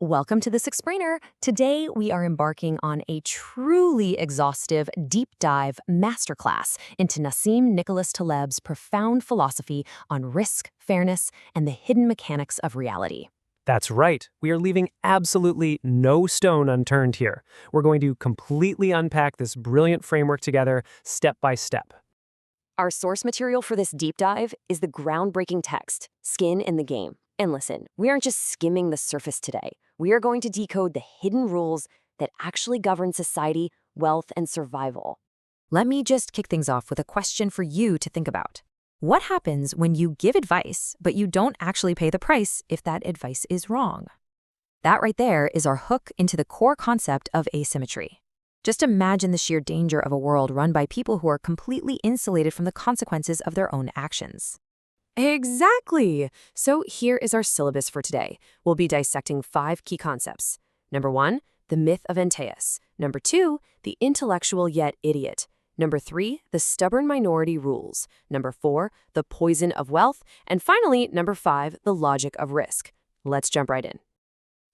Welcome to the Explainer. Today, we are embarking on a truly exhaustive, deep dive masterclass into Nassim Nicholas Taleb's profound philosophy on risk, fairness, and the hidden mechanics of reality. That's right. We are leaving absolutely no stone unturned here. We're going to completely unpack this brilliant framework together, step by step. Our source material for this deep dive is the groundbreaking text, Skin in the Game. And listen, we aren't just skimming the surface today. We are going to decode the hidden rules that actually govern society, wealth, and survival. Let me just kick things off with a question for you to think about. What happens when you give advice, but you don't actually pay the price if that advice is wrong? That right there is our hook into the core concept of asymmetry. Just imagine the sheer danger of a world run by people who are completely insulated from the consequences of their own actions. Exactly! So here is our syllabus for today. We'll be dissecting 5 key concepts. Number 1, the myth of Antaeus. Number 2, the intellectual yet idiot. Number 3, the stubborn minority rules. Number 4, the poison of wealth. And finally, number 5, the logic of risk. Let's jump right in.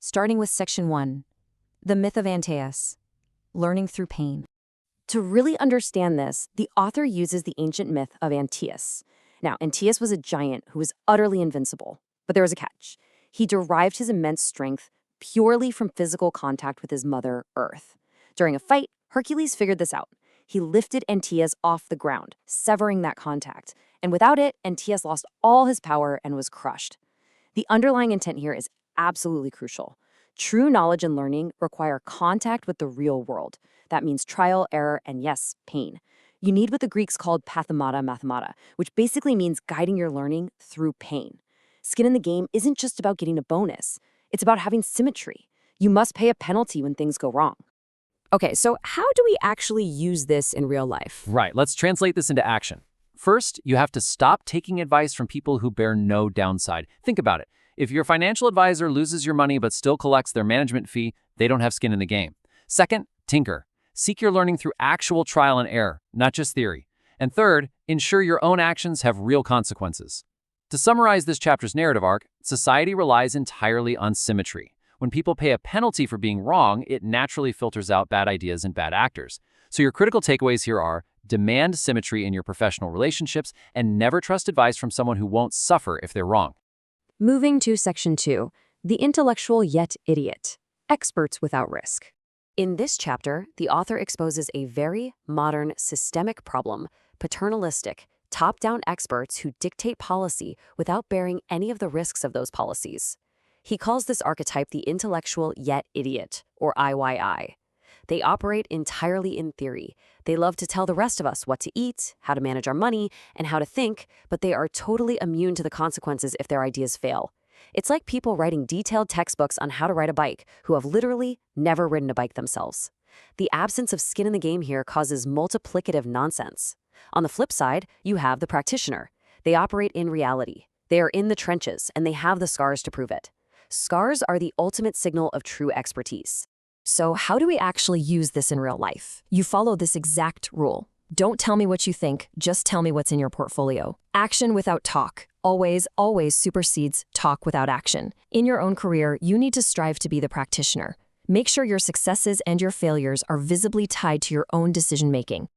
Starting with section 1, the myth of Antaeus. Learning through pain. To really understand this, the author uses the ancient myth of Antaeus. Now, Antaeus was a giant who was utterly invincible, but there was a catch. He derived his immense strength purely from physical contact with his mother, Earth. During a fight, Hercules figured this out. He lifted Antaeus off the ground, severing that contact, and without it, Antaeus lost all his power and was crushed. The underlying intent here is absolutely crucial. True knowledge and learning require contact with the real world. That means trial, error, and yes, pain. You need what the Greeks called pathemata mathemata, which basically means guiding your learning through pain. Skin in the game isn't just about getting a bonus. It's about having symmetry. You must pay a penalty when things go wrong. Okay, so how do we actually use this in real life? Right, let's translate this into action. First, you have to stop taking advice from people who bear no downside. Think about it. If your financial advisor loses your money but still collects their management fee, they don't have skin in the game. Second, tinker. Seek your learning through actual trial and error, not just theory. And third, ensure your own actions have real consequences. To summarize this chapter's narrative arc, society relies entirely on symmetry. When people pay a penalty for being wrong, it naturally filters out bad ideas and bad actors. So your critical takeaways here are: demand symmetry in your professional relationships and never trust advice from someone who won't suffer if they're wrong. Moving to section 2, the intellectual yet idiot. Experts without risk. In this chapter, the author exposes a very modern systemic problem: paternalistic, top-down experts who dictate policy without bearing any of the risks of those policies. He calls this archetype the intellectual yet idiot, or IYI. They operate entirely in theory. They love to tell the rest of us what to eat, how to manage our money, and how to think, but they are totally immune to the consequences if their ideas fail. It's like people writing detailed textbooks on how to ride a bike who have literally never ridden a bike themselves. The absence of skin in the game here causes multiplicative nonsense. On the flip side, you have the practitioner. They operate in reality. They are in the trenches, and they have the scars to prove it. Scars are the ultimate signal of true expertise. So how do we actually use this in real life? You follow this exact rule. Don't tell me what you think, just tell me what's in your portfolio. Action without talk always supersedes talk without action. In your own career, you need to strive to be the practitioner. Make sure your successes and your failures are visibly tied to your own decision-making.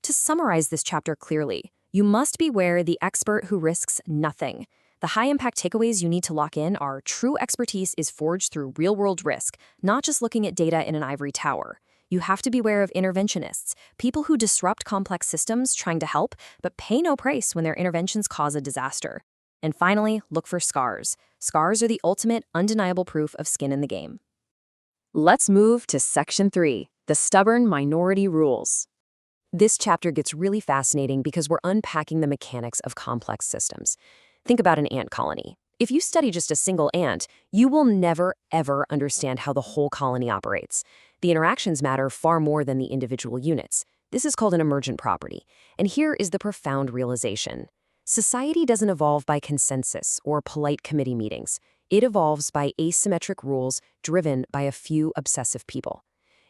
To summarize this chapter clearly, you must beware the expert who risks nothing. The high-impact takeaways you need to lock in are: true expertise is forged through real-world risk, not just looking at data in an ivory tower. You have to beware of interventionists, people who disrupt complex systems trying to help, but pay no price when their interventions cause a disaster. And finally, look for scars. Scars are the ultimate, undeniable proof of skin in the game. Let's move to section 3, the stubborn minority rules. This chapter gets really fascinating because we're unpacking the mechanics of complex systems. Think about an ant colony. If you study just a single ant, you will never, ever understand how the whole colony operates. The interactions matter far more than the individual units. This is called an emergent property. And here is the profound realization. Society doesn't evolve by consensus or polite committee meetings. It evolves by asymmetric rules driven by a few obsessive people.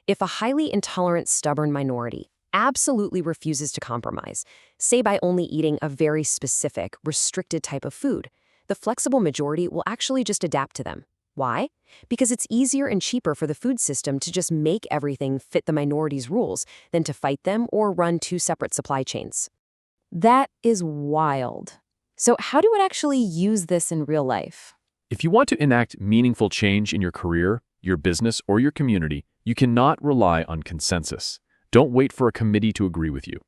If a highly intolerant, stubborn minority absolutely refuses to compromise, say by only eating a very specific, restricted type of food, the flexible majority will actually just adapt to them. Why? Because it's easier and cheaper for the food system to just make everything fit the minority's rules than to fight them or run two separate supply chains. That is wild. So how do we actually use this in real life? If you want to enact meaningful change in your career, your business, or your community, you cannot rely on consensus. Don't wait for a committee to agree with you.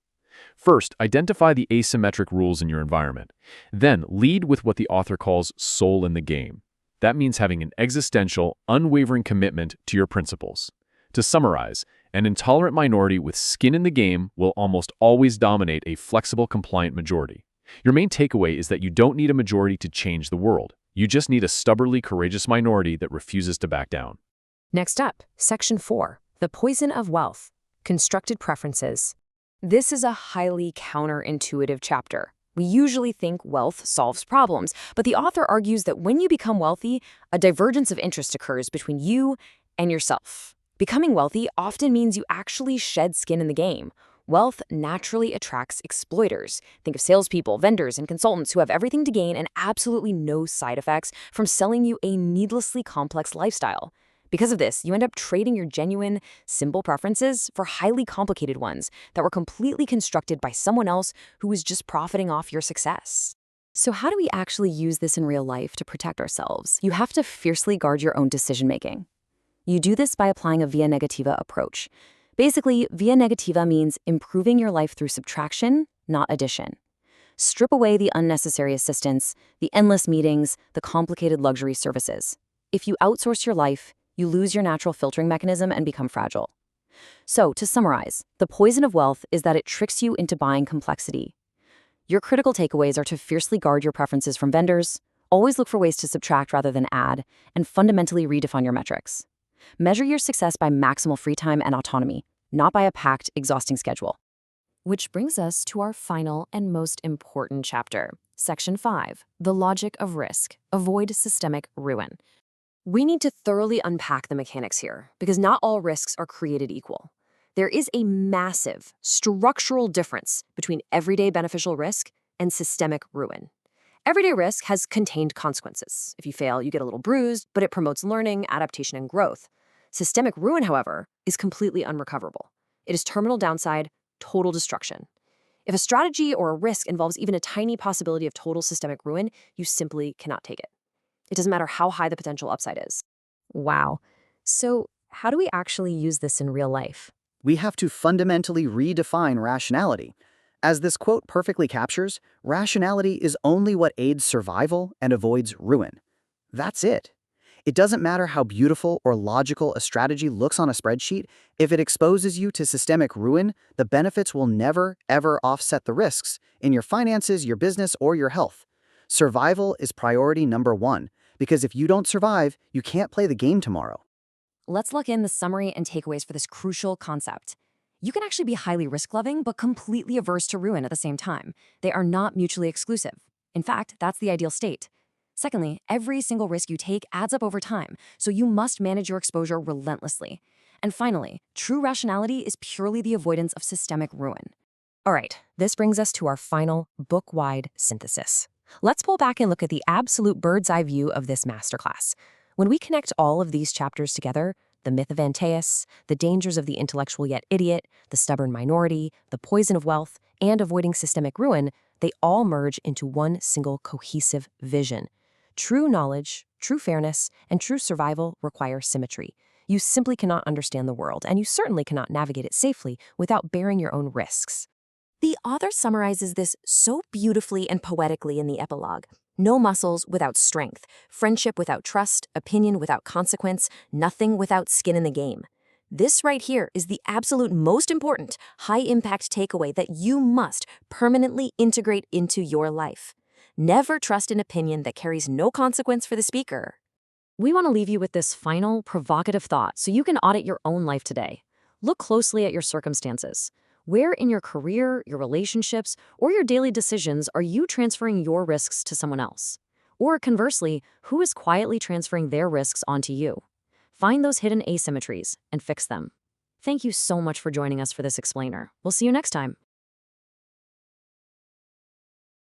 First, identify the asymmetric rules in your environment. Then, lead with what the author calls soul in the game. That means having an existential, unwavering commitment to your principles. To summarize, an intolerant minority with skin in the game will almost always dominate a flexible, compliant majority. Your main takeaway is that you don't need a majority to change the world. You just need a stubbornly courageous minority that refuses to back down. Next up, Section 4, The Poison of Wealth, Constructed Preferences. This is a highly counterintuitive chapter. We usually think wealth solves problems, but the author argues that when you become wealthy, a divergence of interest occurs between you and yourself. Becoming wealthy often means you actually shed skin in the game. Wealth naturally attracts exploiters. Think of salespeople, vendors, and consultants who have everything to gain and absolutely no side effects from selling you a needlessly complex lifestyle. Because of this, you end up trading your genuine, simple preferences for highly complicated ones that were completely constructed by someone else who was just profiting off your success. So how do we actually use this in real life to protect ourselves? You have to fiercely guard your own decision-making. You do this by applying a via negativa approach. Basically, via negativa means improving your life through subtraction, not addition. Strip away the unnecessary assistance, the endless meetings, the complicated luxury services. If you outsource your life, you lose your natural filtering mechanism and become fragile. So, to summarize, the poison of wealth is that it tricks you into buying complexity. Your critical takeaways are to fiercely guard your preferences from vendors, always look for ways to subtract rather than add, and fundamentally redefine your metrics. Measure your success by maximal free time and autonomy, not by a packed, exhausting schedule. Which brings us to our final and most important chapter, Section 5, The Logic of Risk, Avoid Systemic Ruin. We need to thoroughly unpack the mechanics here, because not all risks are created equal. There is a massive, structural difference between everyday beneficial risk and systemic ruin. Everyday risk has contained consequences. If you fail, you get a little bruised, but it promotes learning, adaptation, and growth. Systemic ruin, however, is completely unrecoverable. It is terminal downside, total destruction. If a strategy or a risk involves even a tiny possibility of total systemic ruin, you simply cannot take it. It doesn't matter how high the potential upside is. Wow. So how do we actually use this in real life? We have to fundamentally redefine rationality. As this quote perfectly captures, rationality is only what aids survival and avoids ruin. That's it. It doesn't matter how beautiful or logical a strategy looks on a spreadsheet. If it exposes you to systemic ruin, the benefits will never, ever offset the risks in your finances, your business, or your health. Survival is priority number one, because if you don't survive, you can't play the game tomorrow. Let's look in the summary and takeaways for this crucial concept. You can actually be highly risk-loving, but completely averse to ruin at the same time. They are not mutually exclusive. In fact, that's the ideal state. Secondly, every single risk you take adds up over time, so you must manage your exposure relentlessly. And finally, true rationality is purely the avoidance of systemic ruin. All right, this brings us to our final book-wide synthesis. Let's pull back and look at the absolute bird's-eye view of this masterclass. When we connect all of these chapters together, the myth of Antaeus, the dangers of the intellectual yet idiot, the stubborn minority, the poison of wealth, and avoiding systemic ruin, they all merge into one single cohesive vision. True knowledge, true fairness, and true survival require symmetry. You simply cannot understand the world, and you certainly cannot navigate it safely without bearing your own risks. The author summarizes this so beautifully and poetically in the epilogue. No muscles without strength, friendship without trust, opinion without consequence, nothing without skin in the game. This right here is the absolute most important, high-impact takeaway that you must permanently integrate into your life. Never trust an opinion that carries no consequence for the speaker. We want to leave you with this final, provocative thought so you can audit your own life today. Look closely at your circumstances. Where in your career, your relationships, or your daily decisions are you transferring your risks to someone else? Or conversely, who is quietly transferring their risks onto you? Find those hidden asymmetries and fix them. Thank you so much for joining us for this explainer. We'll see you next time.